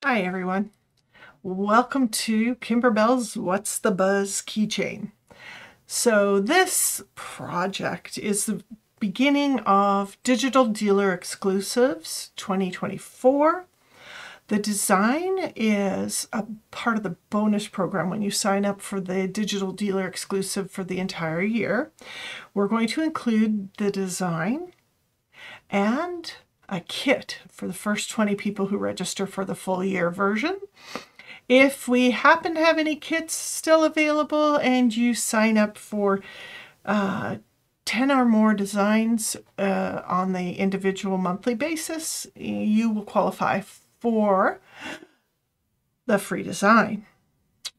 Hi everyone. Welcome to Kimberbell's What's the Buzz keychain. So this project is the beginning of Digital Dealer Exclusives 2024. The design is a part of the bonus program when you sign up for the Digital Dealer Exclusive for the entire year. We're going to include the design and a kit for the first 20 people who register for the full year version. If we happen to have any kits still available and you sign up for 10 or more designs on the individual monthly basis, you will qualify for the free design.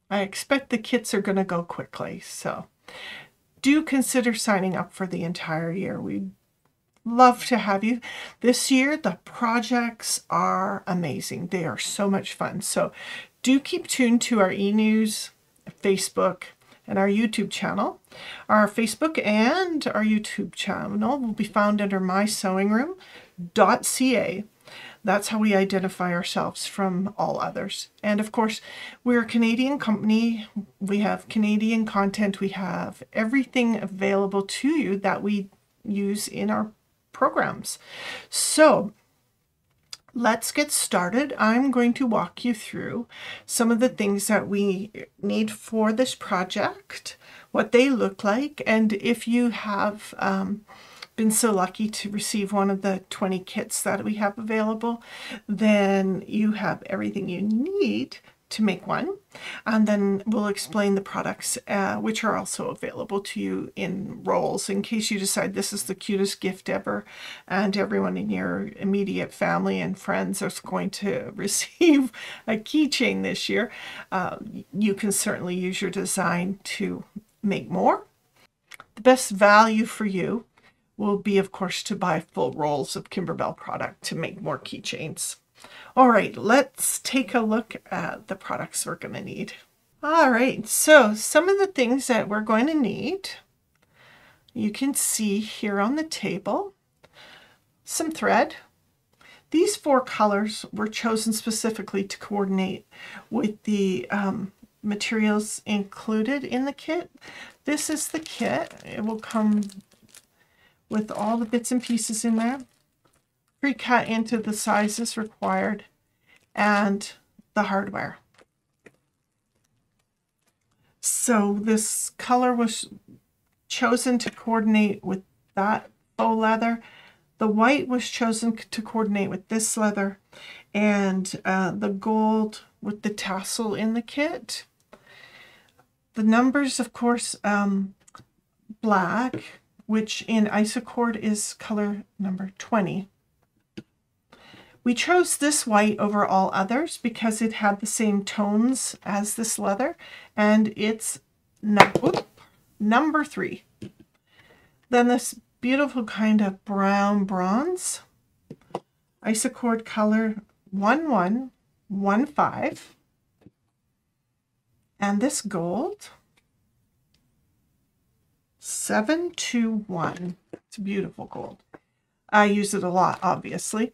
I expect the kits are going to go quickly, so do consider signing up for the entire year. We'd love to have you. This year, the projects are amazing. They are so much fun. So do keep tuned to our e-news, Facebook, and our YouTube channel. Our Facebook and our YouTube channel will be found under mysewingroom.ca. That's how we identify ourselves from all others. And of course, we're a Canadian company. We have Canadian content. We have everything available to you that we use in our programs. So let's get started. I'm going to walk you through some of the things that we need for this project, what they look like, and if you have been so lucky to receive one of the 20 kits that we have available, then you have everything you need to make one. And then we'll explain the products which are also available to you in rolls in case you decide this is the cutest gift ever and everyone in your immediate family and friends is going to receive a keychain this year. You can certainly use your design to make more. The best value for you will be, of course, to buy full rolls of Kimberbell product to make more keychains. All right, let's take a look at the products we're going to need. All right, so some of the things that we're going to need, you can see here on the table, some thread. These 4 colors were chosen specifically to coordinate with the materials included in the kit. This is the kit. It will come with all the bits and pieces in there, pre-cut into the sizes required, and the hardware. So this color was chosen to coordinate with that faux leather. The white was chosen to coordinate with this leather, and the gold with the tassel in the kit. The numbers, of course, black, which in Isocord is color number 20. We chose this white over all others because it had the same tones as this leather, and it's number 3. Then this beautiful kind of brown bronze, Isocord color 1115, and this gold 721. It's a beautiful gold. I use it a lot, obviously.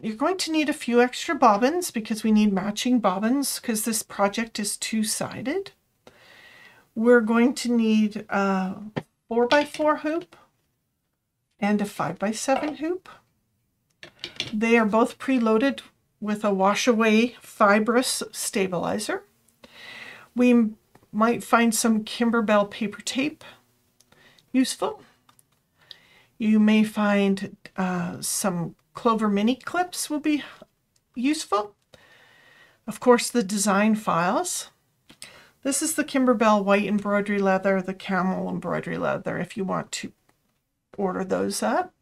You're going to need a few extra bobbins because we need matching bobbins because this project is 2-sided. We're going to need a 4x4 hoop and a 5x7 hoop. They are both preloaded with a wash-away fibrous stabilizer. We might find some Kimberbell paper tape useful. You may find some Clover mini clips will be useful. Of course, the design files. This is the Kimberbell white embroidery leather, the camel embroidery leather, if you want to order those up.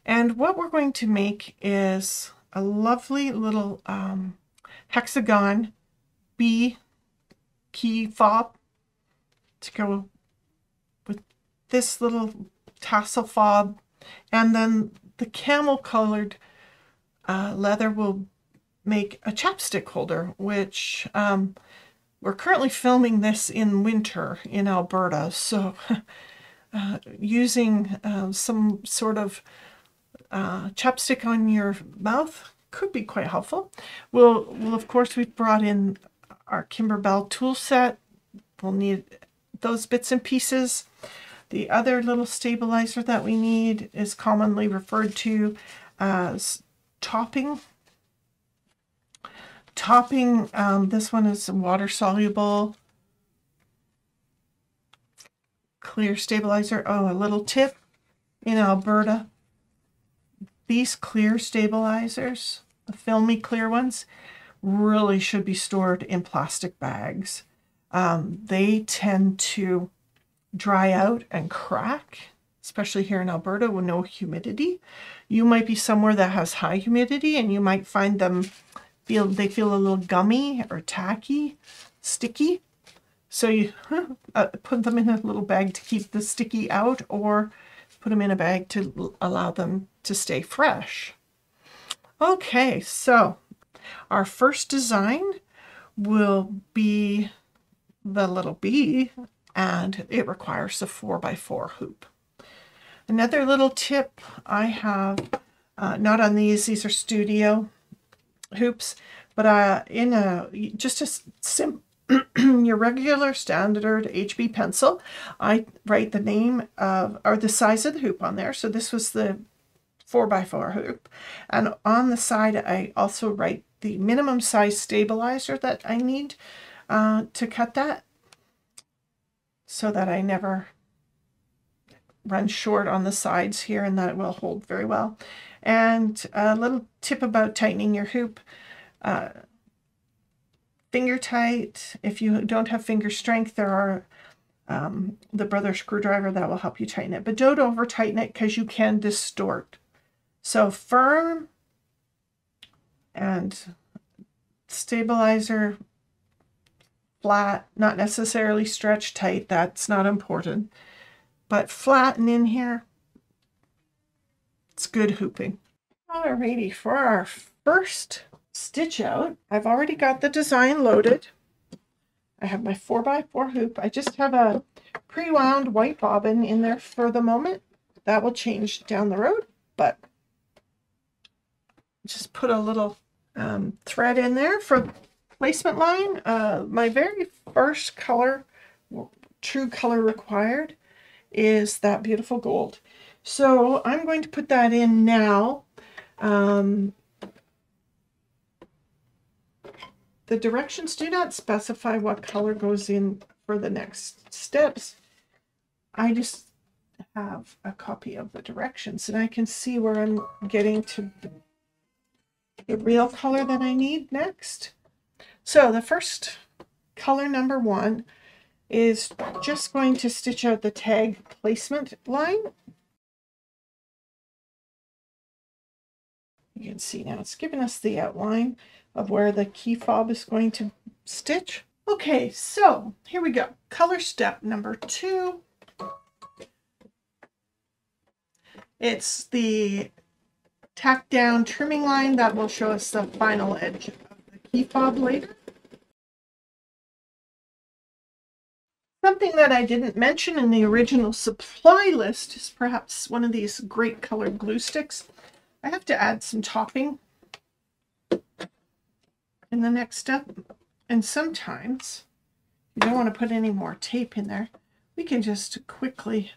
And what we're going to make is a lovely little hexagon bee key fob to go with this little tassel fob, and then the camel colored leather will make a chapstick holder, which we're currently filming this in winter in Alberta, so using some sort of chapstick on your mouth could be quite helpful. We'll of course, we've brought in our Kimberbell tool set. We'll need those bits and pieces. The other little stabilizer that we need is commonly referred to as topping. This one is water soluble clear stabilizer. Oh, a little tip in Alberta. These clear stabilizers, the filmy clear ones, really should be stored in plastic bags. They tend to dry out and crack, especially here in Alberta with no humidity. You might be somewhere that has high humidity and you might find them feel a little gummy or tacky, sticky. So you put them in a little bag to keep the sticky out, or put them in a bag to allow them to stay fresh. Okay, so our first design will be the little bee, and it requires a 4x4 hoop. Another little tip I have, not on these are studio hoops, but just a your regular standard HB pencil, I write the name of, or the size of the hoop on there. So this was the 4x4 hoop. And on the side, I also write the minimum size stabilizer that I need to cut that, so that I never run short on the sides here, and that it will hold very well. And a little tip about tightening your hoop. Finger tight. If you don't have finger strength, there are the brother screwdriver that will help you tighten it. But don't over tighten it because you can distort. So firm and stabilizer flat, not necessarily stretch tight. That's not important. But flatten in here. It's good hooping. Alrighty, for our first stitch out, I've already got the design loaded. I have my 4x4 hoop. I just have a pre-wound white bobbin in there for the moment. That will change down the road, but just put a little thread in there for placement line. My very first color, true color required, is that beautiful gold. So I'm going to put that in now. The directions do not specify what color goes in for the next steps. I just have a copy of the directions, and I can see where I'm getting to the real color that I need next. So the first color, number 1, is just going to stitch out the tag placement line. You can see now it's giving us the outline of where the key fob is going to stitch. Okay, so here we go. Color step number 2. It's the tack down trimming line that will show us the final edge of the key fob later. Something that I didn't mention in the original supply list is perhaps one of these great colored glue sticks. I have to add some topping in the next step, and sometimes you don't want to put any more tape in there. We can just quickly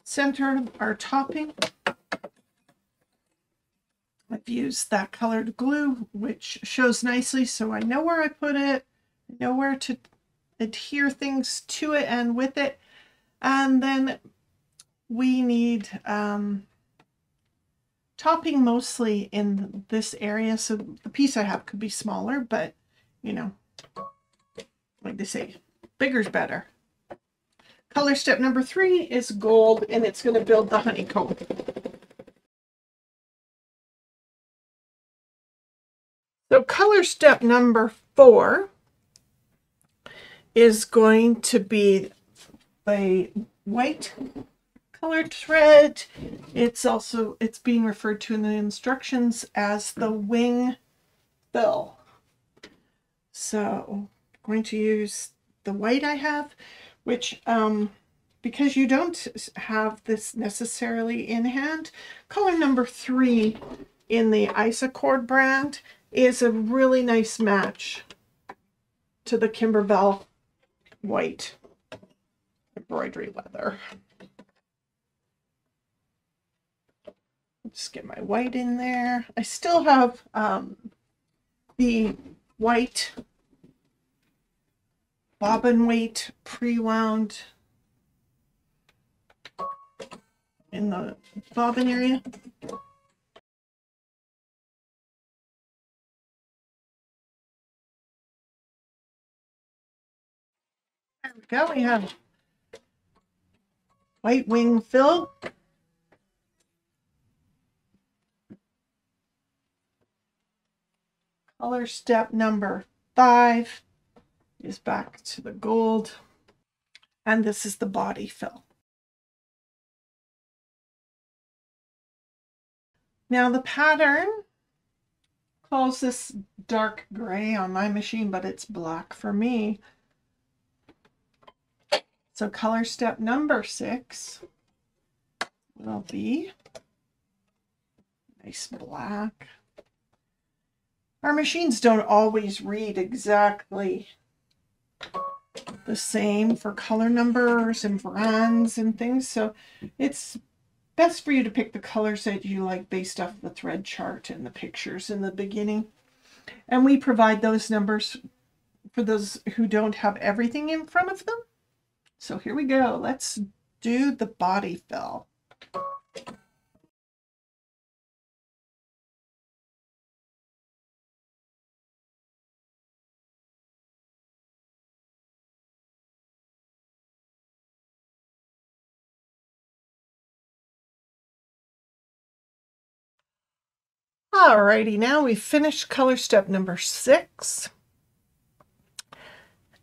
center our topping. I've used that colored glue, which shows nicely, so I know where I put it, I know where to adhere things to it and with it. And then we need topping mostly in this area, so the piece I have could be smaller, but you know, like they say, bigger's better. Color step number 3 is gold, and it's going to build the honeycomb. So color step number 4 is going to be a white colored thread. It's being referred to in the instructions as the wing fill. So I'm going to use the white I have, which because you don't have this necessarily in hand, color number 3 in the Isacord brand is a really nice match to the Kimberbell white embroidery leather. Just get my white in there. I still have the white bobbin weight pre-wound in the bobbin area. There we go. We have white wing fill. Color step number 5 is back to the gold. And this is the body fill. Now the pattern calls this dark gray on my machine, but it's black for me. So color step number 6 will be nice black. Our machines don't always read exactly the same for color numbers and brands and things, so it's best for you to pick the colors that you like based off the thread chart and the pictures in the beginning. And we provide those numbers for those who don't have everything in front of them. So here we go. Let's do the body fill. Alrighty, now we've finished color step number 6.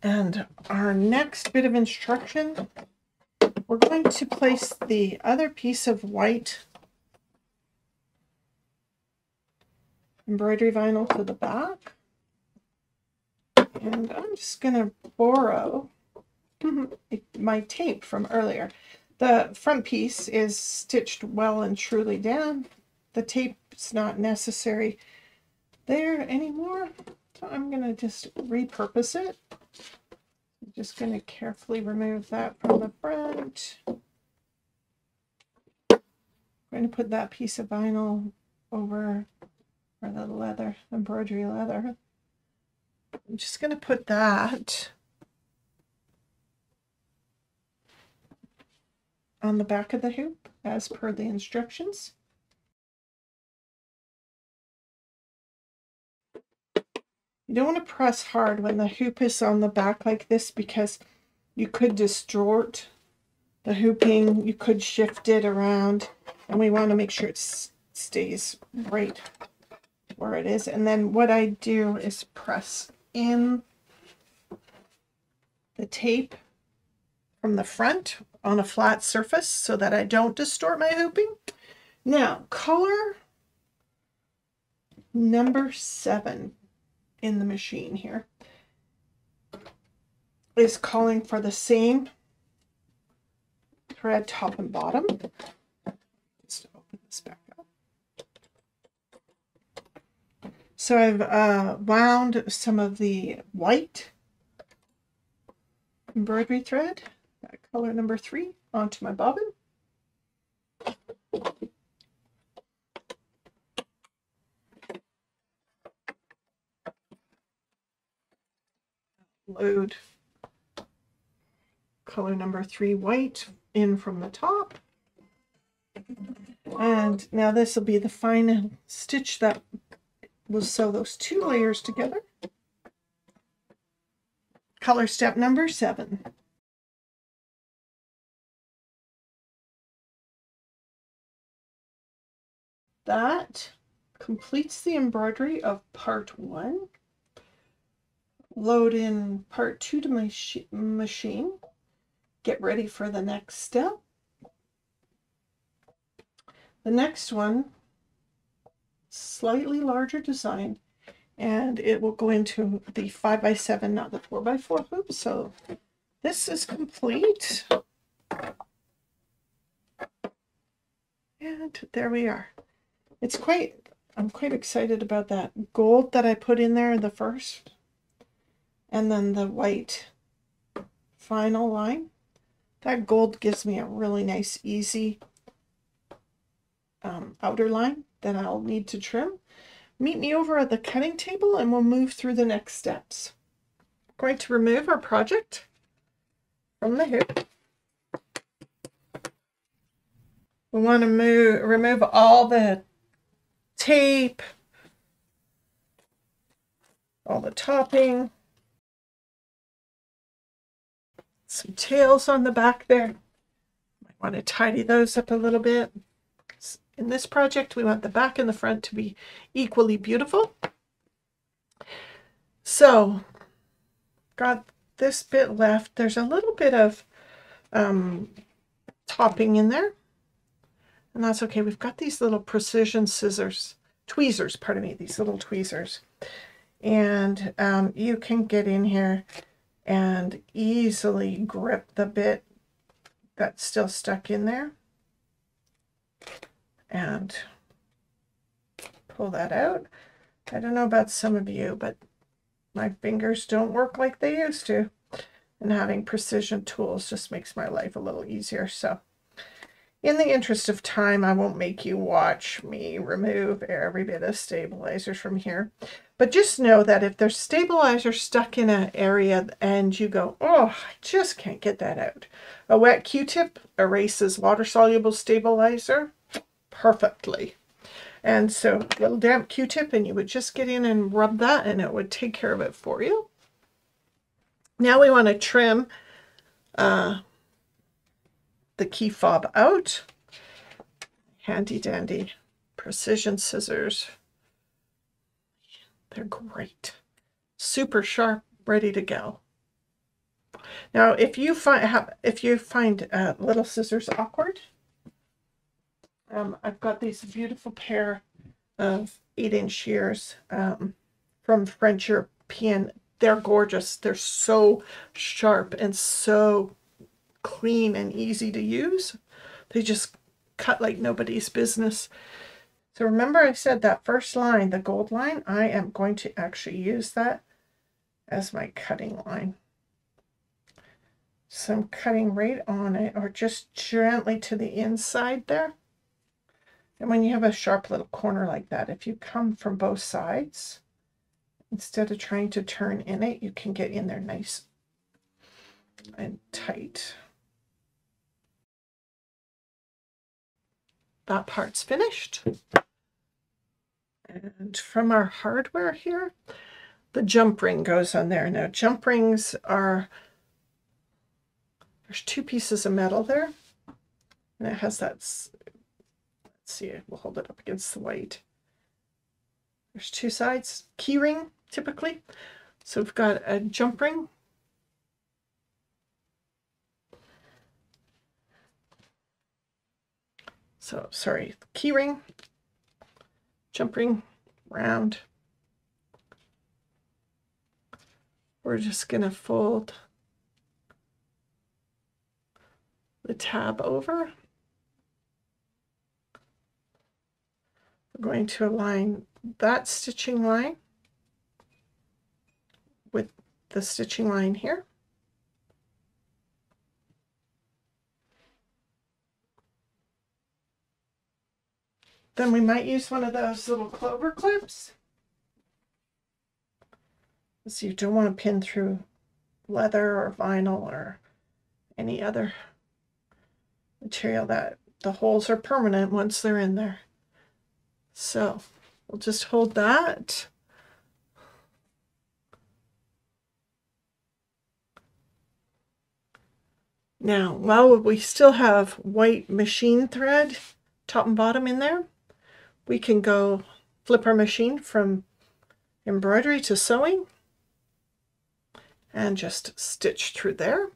And our next bit of instruction, we're going to place the other piece of white embroidery vinyl to the back. And I'm just going to borrow my tape from earlier. The front piece is stitched well and truly down. The tape's not necessary there anymore, so I'm going to just repurpose it. I'm just going to carefully remove that from the front. I'm going to put that piece of vinyl over where the leather, embroidery leather. I'm just going to put that on the back of the hoop as per the instructions. You don't want to press hard when the hoop is on the back like this, because you could distort the hooping, you could shift it around, and we want to make sure it stays right where it is. And then what I do is press in the tape from the front on a flat surface so that I don't distort my hooping. Now, color number 7 in the machine here is calling for the same thread top and bottom. Just open this back up. So I've wound some of the white embroidery thread, that color number 3, onto my bobbin. Load color number 3 white in from the top. And now this will be the final stitch that will sew those 2 layers together. Color step number 7. That completes the embroidery of part 1. Load in part 2 to my machine. Get ready for the next step. The next one, slightly larger design, and it will go into the 5x7, not the 4x4 hoop. So this is complete. And there we are. It's quite I'm quite excited about that gold that I put in there the first, and then the white final line. That gold gives me a really nice, easy outer line that I'll need to trim. Meet me over at the cutting table and we'll move through the next steps. We're going to remove our project from the hoop. We want to remove all the tape, all the topping, some tails on the back there. Might want to tidy those up a little bit. In this project, we want the back and the front to be equally beautiful. So, got this bit left. There's a little bit of topping in there, and that's okay. We've got these little precision tweezers, pardon me, these little tweezers. And you can get in here and easily grip the bit that's still stuck in there and pull that out. I don't know about some of you, but my fingers don't work like they used to, and having precision tools just makes my life a little easier. So in the interest of time, I won't make you watch me remove every bit of stabilizers from here. But just know that if there's stabilizer stuck in an area and you go, oh, I just can't get that out, a wet Q-tip erases water-soluble stabilizer perfectly. And so a little damp Q-tip and you would just get in and rub that and it would take care of it for you. Now we want to trim the key fob out. Handy dandy precision scissors. They're great. Super sharp, ready to go. Now if you find little scissors awkward, I've got these beautiful pair of 8-inch shears from French European. They're gorgeous. They're so sharp and so clean and easy to use. They just cut like nobody's business. So remember I said that first line, the gold line, I am going to actually use that as my cutting line. So I'm cutting right on it, or just gently to the inside there. And when you have a sharp little corner like that, if you come from both sides, instead of trying to turn in it, you can get in there nice and tight. That part's finished. And from our hardware here, the jump ring goes on there. Now jump rings are, there's 2 pieces of metal there, and it has that, let's see, we'll hold it up against the white. There's 2 sides, key ring typically. So we've got a jump ring. So sorry, key ring, jump ring, round. We're just going to fold the tab over. We're going to align that stitching line with the stitching line here. Then we might use one of those little clover clips. So you don't want to pin through leather or vinyl or any other material that the holes are permanent once they're in there. So we'll just hold that. Now, while we still have white machine thread, top and bottom in there, we can go flip our machine from embroidery to sewing and just stitch through there.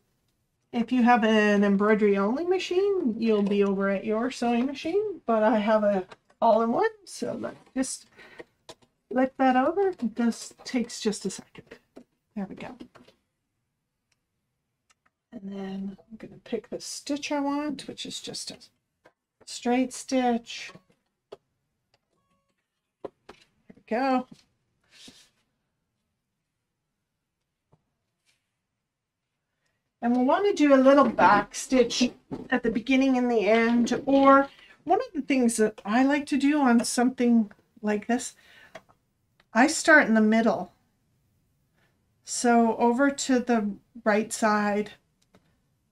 If you have an embroidery only machine, you'll be over at your sewing machine, but I have a all-in-one, so let's just flick that over. It takes just a second. There we go. And then I'm going to pick the stitch I want, which is just a straight stitch. go. And we'll want to do a little back stitch at the beginning and the end. Or one of the things that I like to do on something like this, I start in the middle. So over to the right side,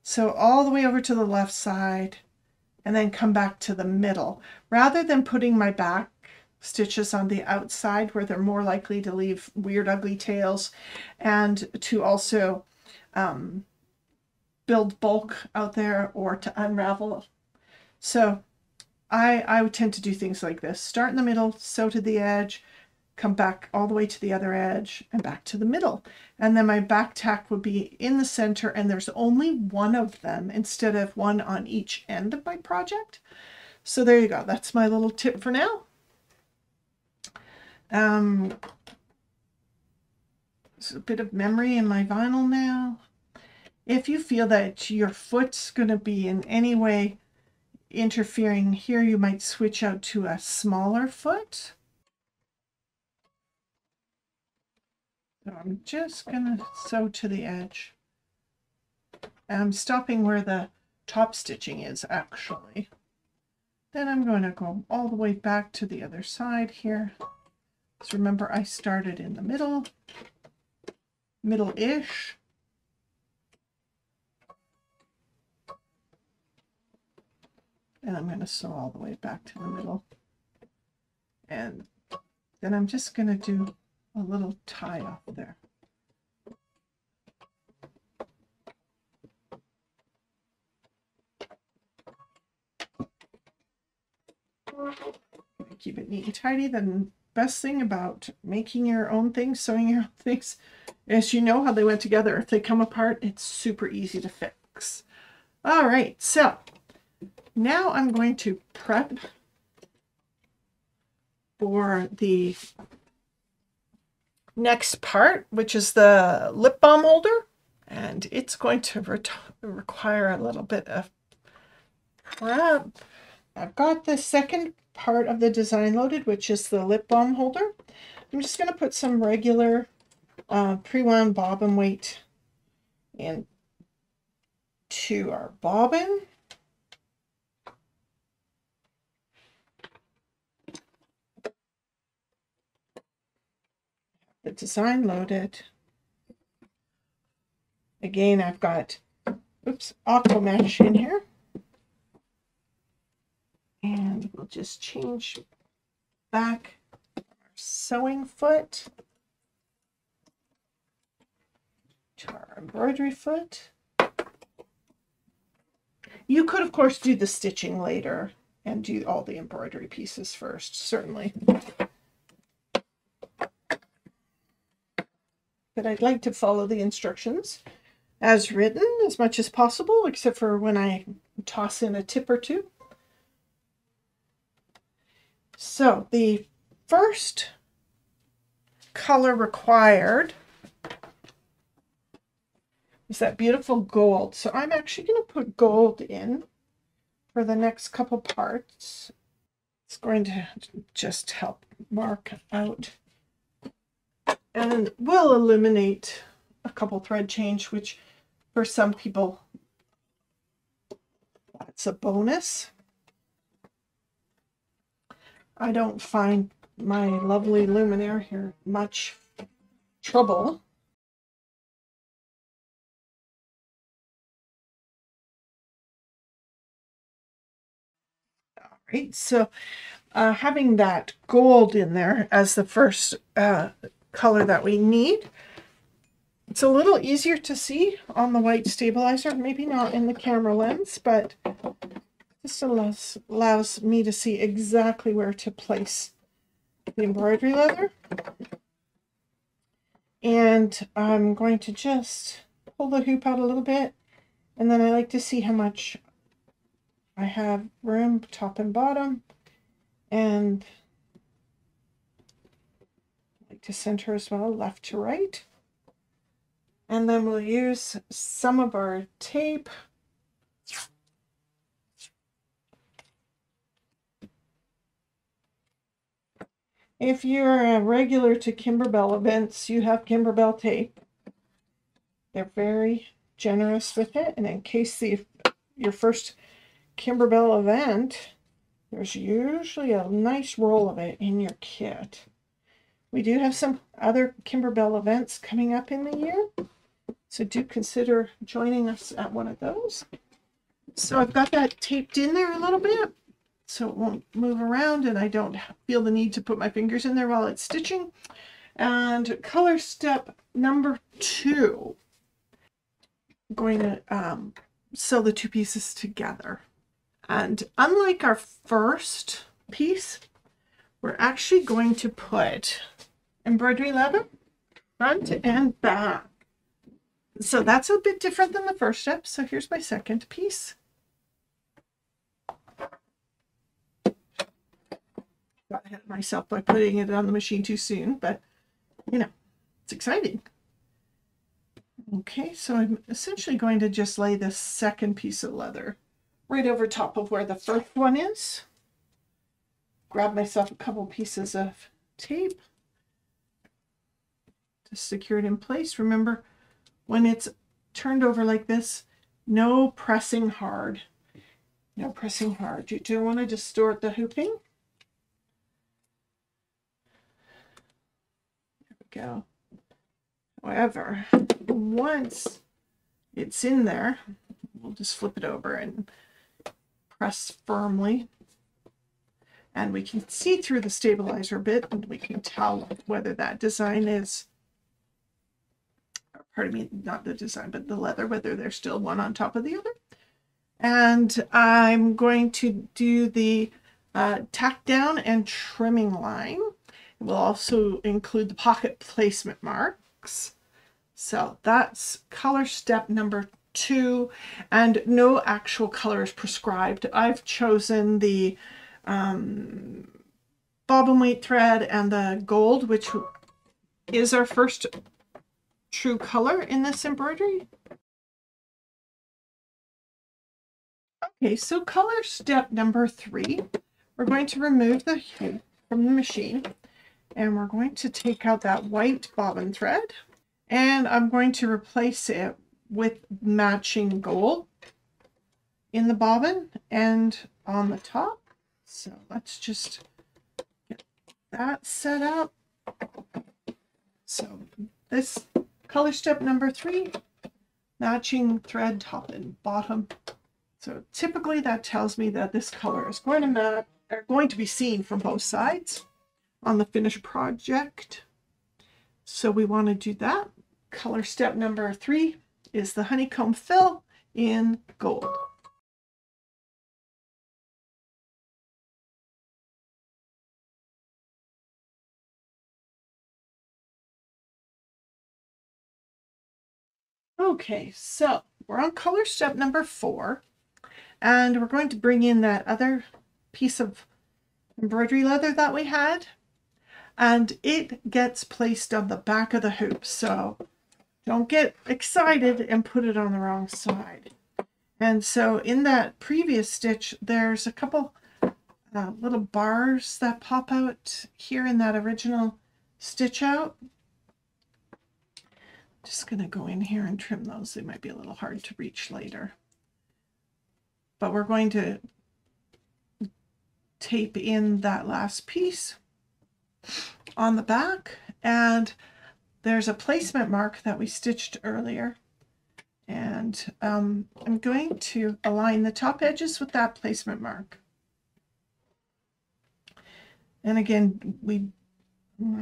so all the way over to the left side, and then come back to the middle, rather than putting my back stitches on the outside where they're more likely to leave weird ugly tails, and to also build bulk out there or to unravel. So I would tend to do things like this: start in the middle, sew to the edge, come back all the way to the other edge and back to the middle. And then my back tack would be in the center, and there's only one of them instead of one on each end of my project. So there you go. That's my little tip for now. There's a bit of memory in my vinyl now. If you feel that your foot's going to be in any way interfering here, you might switch out to a smaller foot. So I'm just going to sew to the edge. And I'm stopping where the top stitching is actually. Then I'm going to go all the way back to the other side here. So remember, I started in the middle, middle-ish. And I'm going to sew all the way back to the middle. And then I'm just going to do a little tie off there. Keep it neat and tidy. The best thing about making your own things, sewing your own things, is you know how they went together. If they come apart, it's super easy to fix. All right, so now I'm going to prep for the next part, which is the lip balm holder, and it's going to require a little bit of prep. I've got the second part of the design loaded, which is the lip balm holder. I'm just going to put some regular pre-wound bobbin weight into our bobbin. The design loaded. Again, I've got aqua mesh in here. And we'll just change back our sewing foot to our embroidery foot. You could, of course, do the stitching later and do all the embroidery pieces first, certainly. But I'd like to follow the instructions as written as much as possible, except for when I toss in a tip or two. So the first color required is that beautiful gold. So I'm actually going to put gold in for the next couple parts. It's going to just help mark out and will eliminate a couple thread change, which for some people that's a bonus. I don't find my lovely luminaire here much trouble. All right, so having that gold in there as the first color that we need, it's a little easier to see on the white stabilizer, maybe not in the camera lens, but this allows me to see exactly where to place the embroidery leather. And I'm going to just pull the hoop out a little bit, and then I like to see how much I have room top and bottom, and I like to center as well, left to right. And then we'll use some of our tape If you're a regular to Kimberbell events, you have Kimberbell tape. They're very generous with it, and in case your first Kimberbell event, there's usually a nice roll of it in your kit. We do have some other Kimberbell events coming up in the year, so do consider joining us at one of those. So I've got that taped in there a little bit so it won't move around and I don't feel the need to put my fingers in there while it's stitching. And color step number 2, I'm going to sew the 2 pieces together. And unlike our first piece, we're actually going to put embroidery leather front and back. So that's a bit different than the first step. So here's my second piece. Got ahead of myself by putting it on the machine too soon, but you know, it's exciting. Okay, so I'm essentially going to just lay this second piece of leather right over top of where the first one is. Grab myself a couple pieces of tape to secure it in place. Remember, when it's turned over like this, no pressing hard. No pressing hard. You don't want to distort the hooping. There we go. However, once it's in there, we'll just flip it over and press firmly. And we can see through the stabilizer a bit, and we can tell whether that design is, pardon me, not the design, but the leather, whether there's still one on top of the other. And I'm going to do the tack down and trimming line. It will also include the pocket placement marks. So that's color step number 2, and no actual color is prescribed. I've chosen the bobbin weight thread and the gold, which is our first true color in this embroidery. Okay, so color step number 3, we're going to remove the hoop from the machine, and we're going to take out that white bobbin thread, and I'm going to replace it with matching gold in the bobbin and on the top. So let's just get that set up. So this color step number 3, matching thread top and bottom. So typically that tells me that this color is going to be seen from both sides on the finished project. So we want to do that. Color step number 3 is the honeycomb fill in gold. Okay, so we're on color step number 4, and we're going to bring in that other piece of embroidery leather that we had, and it gets placed on the back of the hoop. So don't get excited and put it on the wrong side. And so in that previous stitch, there's a couple little bars that pop out here in that original stitch out. Just going to go in here and trim those. They might be a little hard to reach later. But we're going to tape in that last piece on the back, and there's a placement mark that we stitched earlier, and I'm going to align the top edges with that placement mark. And again, I'm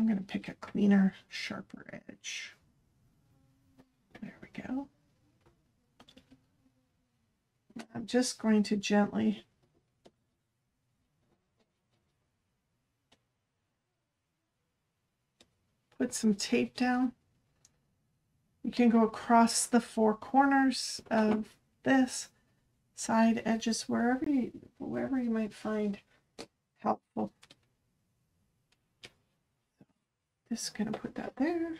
going to pick a cleaner, sharper edge. There we go. I'm just going to gently put some tape down. You can go across the 4 corners of this, side edges, wherever you might find helpful. Just going to put that there.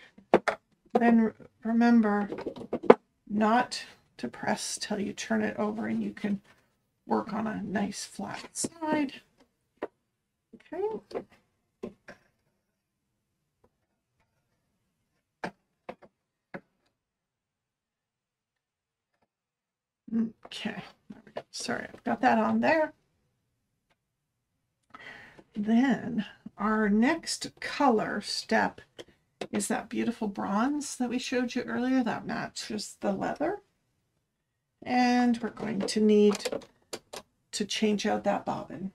Then remember not to press till you turn it over, and you can work on a nice flat side. Okay. Okay, there we go. Sorry, I've got that on there. Then our next color step is that beautiful bronze that we showed you earlier that matches the leather. And we're going to need to change out that bobbin.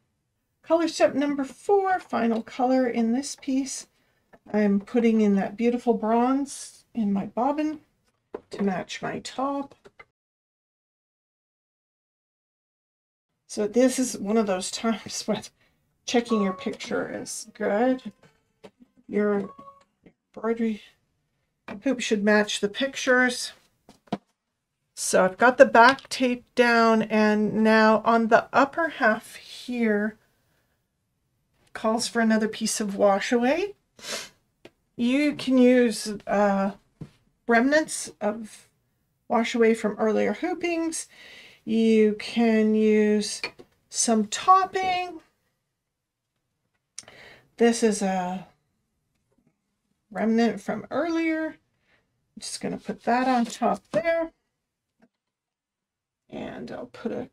Color step number 4, final color in this piece. I'm putting in that beautiful bronze in my bobbin to match my top. So this is one of those times when checking your picture is good. Your embroidery hoop should match the pictures. So I've got the back tape down, and now on the upper half here calls for another piece of wash away. You can use remnants of wash away from earlier hoopings. You can use some topping. This is a remnant from earlier. I'm just going to put that on top there. And I'll put a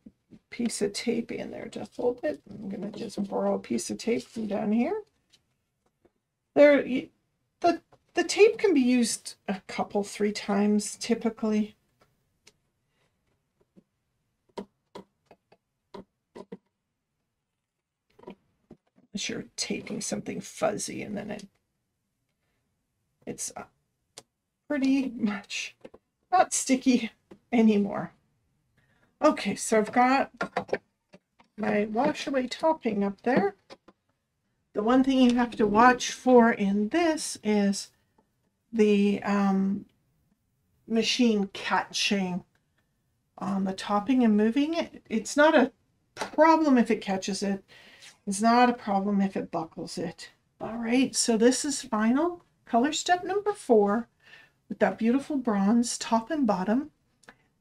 piece of tape in there to hold it. I'm going to just borrow a piece of tape from down here. The tape can be used a couple, 3 times typically. Unless you're taping something fuzzy, and then it's pretty much not sticky anymore. Okay, so I've got my wash away topping up there. The one thing you have to watch for in this is the machine catching on the topping and moving it. It's not a problem if it catches it. It's not a problem if it buckles it. All right, so this is final color step number 4 with that beautiful bronze top and bottom.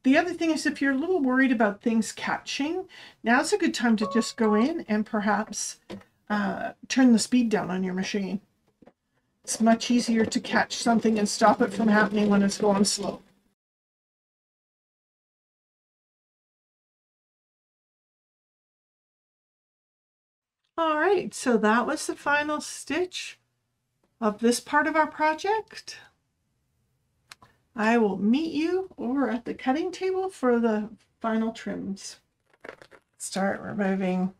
The other thing is, if you're a little worried about things catching, now's a good time to just go in and perhaps turn the speed down on your machine. It's much easier to catch something and stop it from happening when it's going slow. All right, so that was the final stitch of this part of our project. I will meet you over at the cutting table for the final trims. Start removing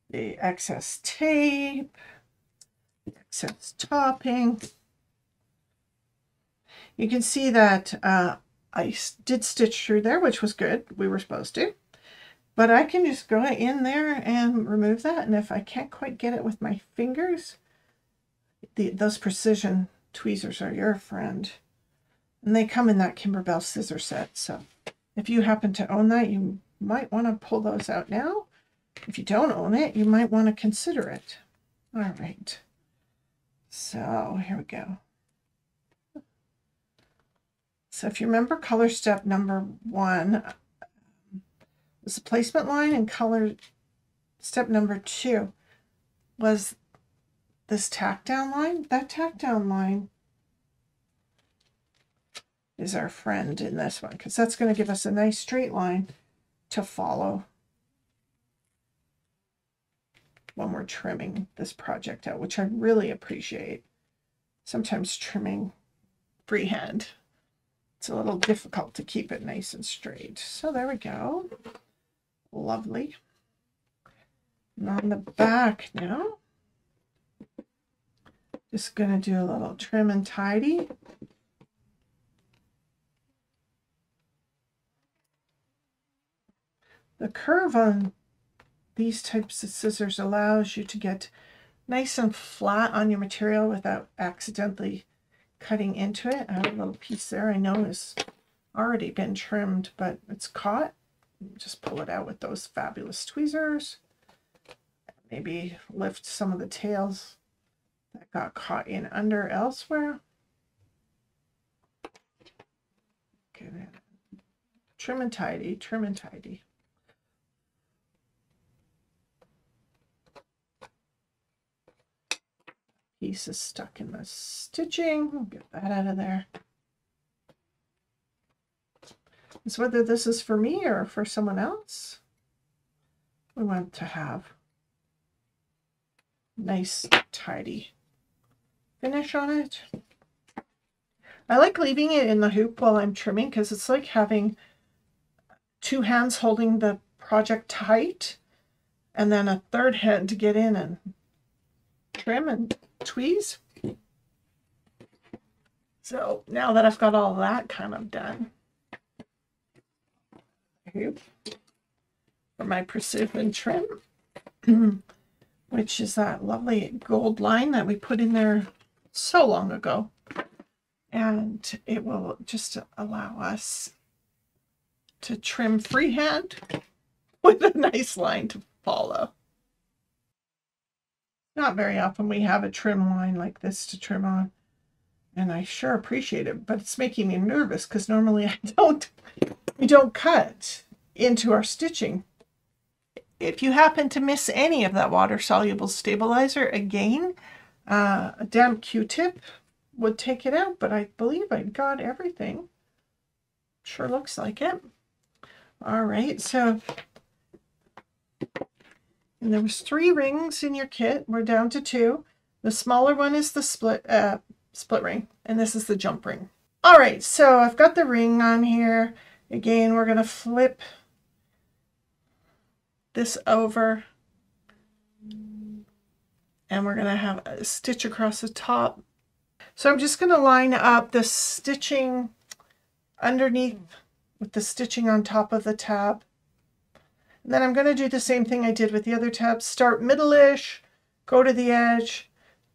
the excess tape, the excess topping. You can see that I did stitch through there, which was good. We were supposed to. But I can just go in there and remove that. And if I can't quite get it with my fingers, those precision tweezers are your friend. And they come in that Kimberbell scissor set. So if you happen to own that, you might want to pull those out now. If you don't own it, you might want to consider it. All right. So here we go. So if you remember, color step number 1 was the placement line, and color step number 2 was this tack down line. That tack down line is our friend in this one, because that's going to give us a nice straight line to follow when we're trimming this project out, which I really appreciate. Sometimes trimming freehand, it's a little difficult to keep it nice and straight. So there we go. Lovely. And on the back now, just going to do a little trim and tidy. The curve on these types of scissors allows you to get nice and flat on your material without accidentally cutting into it. I have a little piece there I know has already been trimmed, but it's caught. Just pull it out with those fabulous tweezers. Maybe lift some of the tails that got caught in under elsewhere. Get it. Trim and tidy, trim and tidy. Piece is stuck in the stitching. Get that out of there. is whether this is for me or for someone else. We want to have nice, tidy finish on it. I like leaving it in the hoop while I'm trimming because it's like having two hands holding the project tight and then a third hand to get in and trim and tweeze. So now that I've got all that kind of done, hoop for my precision trim, which is that lovely gold line that we put in there so long ago. And it will just allow us to trim freehand with a nice line to follow. Not very often we have a trim line like this to trim on, and I sure appreciate it, but it's making me nervous because normally we don't cut into our stitching. If you happen to miss any of that water-soluble stabilizer, again, a damp Q-tip would take it out, but I believe I got everything. Sure looks like it. All right, so and there was 3 rings in your kit. We're down to 2. The smaller one is the split ring, and this is the jump ring. All right, so I've got the ring on here. Again, we're going to flip this over, and we're going to have a stitch across the top. So I'm just going to line up the stitching underneath with the stitching on top of the tab. And then I'm going to do the same thing I did with the other tabs. Start middle-ish, go to the edge,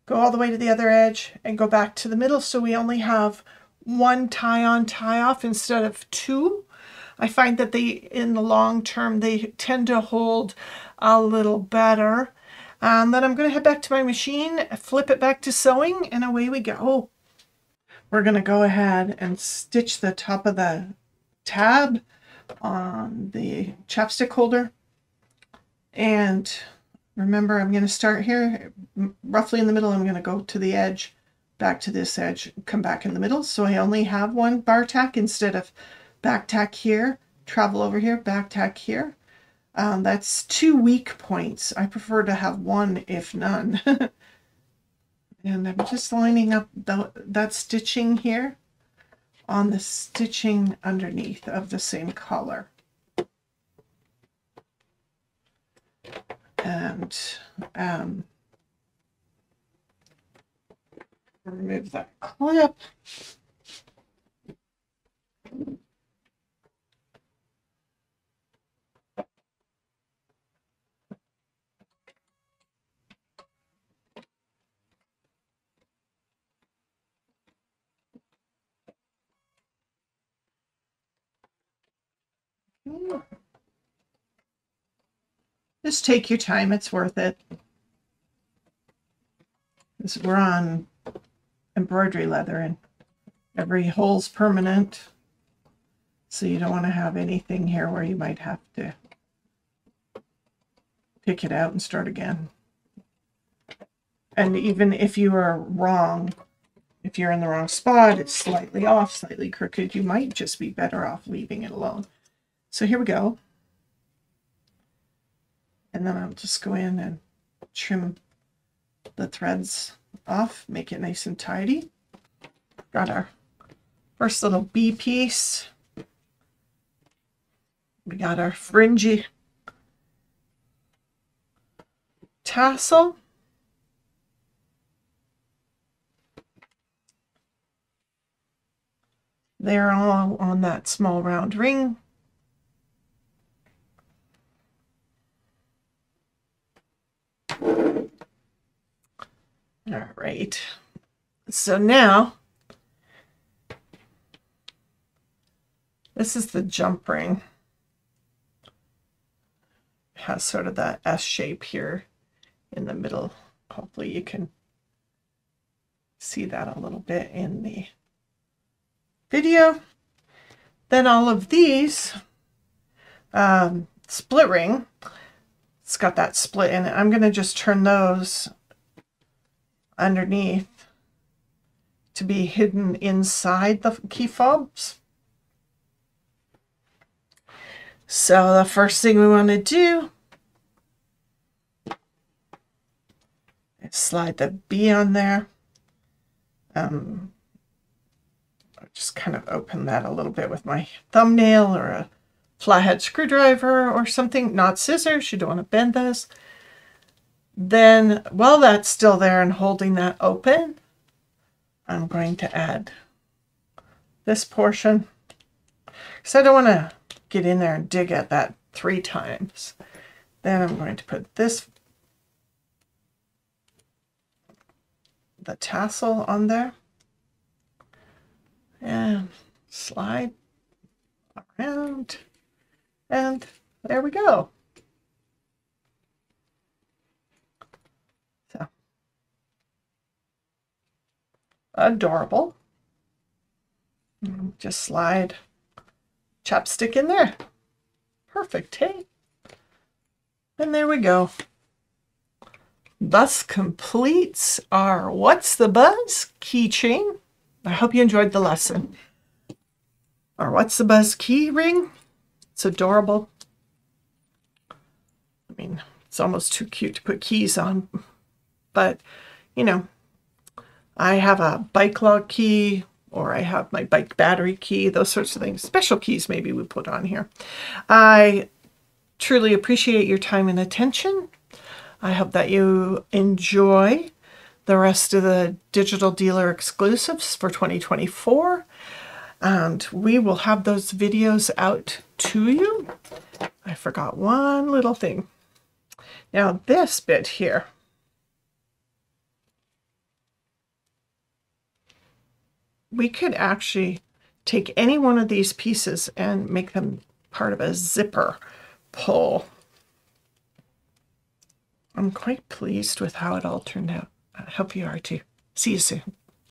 go all the way to the other edge, and go back to the middle, so we only have 1 tie-on, tie-off instead of 2. I find that in the long term, they tend to hold a little better. Then I'm going to head back to my machine, flip it back to sewing, and away we go. We're going to go ahead and stitch the top of the tab on the chapstick holder. And remember, I'm going to start here, roughly in the middle. I'm going to go to the edge, back to this edge, come back in the middle. So I only have 1 bar tack instead of back tack here, travel over here, back tack here. That's 2 weak points. I prefer to have 1, if none. And I'm just lining up that stitching here on the stitching underneath of the same color. And remove that clip. Just take your time, it's worth it. We're on embroidery leather and every hole's permanent, so you don't want to have anything here where you might have to pick it out and start again. And even if you are wrong, if you're in the wrong spot, it's slightly off, slightly crooked, you might just be better off leaving it alone. So here we go. And then I'll just go in and trim the threads off, make it nice and tidy. Got our first little bee piece. We got our fringy tassel. They're all on that small round ring. All right, so now this is the jump ring. It has sort of that S shape here in the middle. Hopefully you can see that a little bit in the video. Then all of these split ring, it's got that split in it. I'm going to just turn those underneath to be hidden inside the key fobs. So the first thing we want to do is slide the B on there. I'll just kind of open that a little bit with my thumbnail or a flathead screwdriver or something, not scissors. You don't want to bend those. Then while that's still there and holding that open, I'm going to add this portion because I don't want to get in there and dig at that 3 times. Then I'm going to put the tassel on there and slide around, and there we go. So adorable. Just slide chapstick in there. Perfect, hey? And there we go. Thus completes our What's the Buzz keychain. I hope you enjoyed the lesson. Our What's the Buzz key ring. It's adorable. I mean, it's almost too cute to put keys on, but you know, I have a bike lock key, or I have my bike battery key, those sorts of things. Special keys maybe we put on here. I truly appreciate your time and attention. I hope that you enjoy the rest of the Digital Dealer exclusives for 2024. And we will have those videos out to you. I forgot one little thing. Now this bit here, we could actually take any one of these pieces and make them part of a zipper pull. I'm quite pleased with how it all turned out. I hope you are too. See you soon.